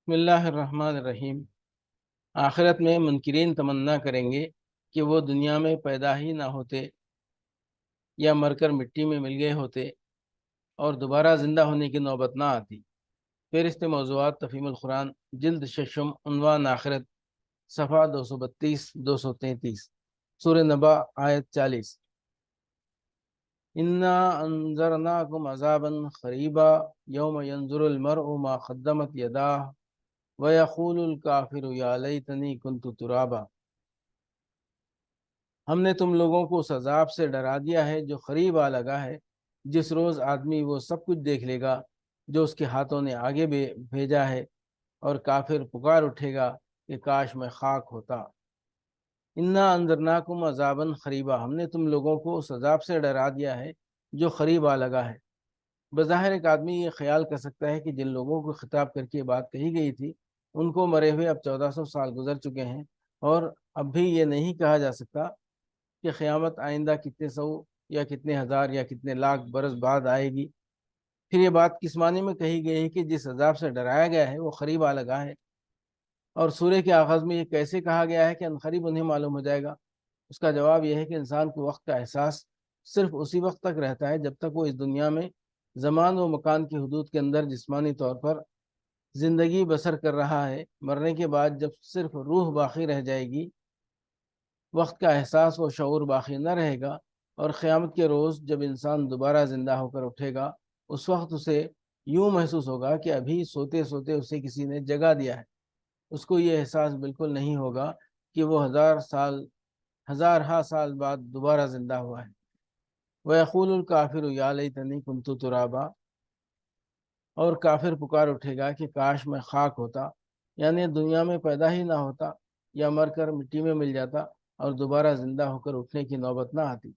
بسم اللہ الرحمن الرحیم۔ آخرت میں منکرین تمنا کریں گے کہ وہ دنیا میں پیدا ہی نہ ہوتے یا مر کر مٹی میں مل گئے ہوتے اور دوبارہ زندہ ہونے کی نوبت نہ آتی۔ فہرست موضوعات تفہیم القرآن، جلد ششم، عنوان آخرت، صفحہ 232 233، سورہ نبا، آیت 40۔ انا انذرناکم عذابا قریبا یوم ینظر المرء ما قدمت یداہ وَيَقُولُ الْكَافِرُ يَا لَيْتَنِي كُنْتُ تُرَابًا۔ ہم نے تم لوگوں کو اس عذاب سے ڈرا دیا ہے جو قریب آ لگا ہے، جس روز آدمی وہ سب کچھ دیکھ لے گا جو اس کے ہاتھوں نے آگے بھیجا ہے، اور کافر پکار اٹھے گا کہ کاش میں خاک ہوتا۔ انا انذرناکم عذابا قریبا، ہم نے تم لوگوں کو اس عذاب سے ڈرا دیا ہے جو قریب آ لگا ہے۔ بظاہر ایک آدمی یہ خیال کر سکتا ہے کہ جن لوگوں کو خطاب کر کے بات کہی گئی تھی ان کو مرے ہوئے اب 1400 سال گزر چکے ہیں، اور اب بھی یہ نہیں کہا جا سکتا کہ قیامت آئندہ کتنے سو یا کتنے ہزار یا کتنے لاکھ برس بعد آئے گی۔ پھر یہ بات کس معنی میں کہی گئی ہے کہ جس عذاب سے ڈرایا گیا ہے وہ قریب آ لگا ہے، اور سورہ کے آغاز میں یہ کیسے کہا گیا ہے کہ عنقریب انہیں معلوم ہو جائے گا؟ اس کا جواب یہ ہے کہ انسان کو وقت کا احساس صرف اسی وقت تک رہتا ہے جب تک وہ اس دنیا میں زمان و مکان کی حدود کے اندر جسمانی طور پر زندگی بسر کر رہا ہے۔ مرنے کے بعد جب صرف روح باقی رہ جائے گی، وقت کا احساس و شعور باقی نہ رہے گا، اور قیامت کے روز جب انسان دوبارہ زندہ ہو کر اٹھے گا، اس وقت اسے یوں محسوس ہوگا کہ ابھی سوتے سوتے اسے کسی نے جگا دیا ہے۔ اس کو یہ احساس بالکل نہیں ہوگا کہ وہ ہزارہا سال بعد دوبارہ زندہ ہوا ہے۔ وَيَقُولُ الْكَافِرُ يَا لَيْتَنِي كُنْتُ تُرَابًا، اور کافر پکار اٹھے گا کہ کاش میں خاک ہوتا، یعنی دنیا میں پیدا ہی نہ ہوتا یا مر کر مٹی میں مل جاتا اور دوبارہ زندہ ہو کر اٹھنے کی نوبت نہ آتی۔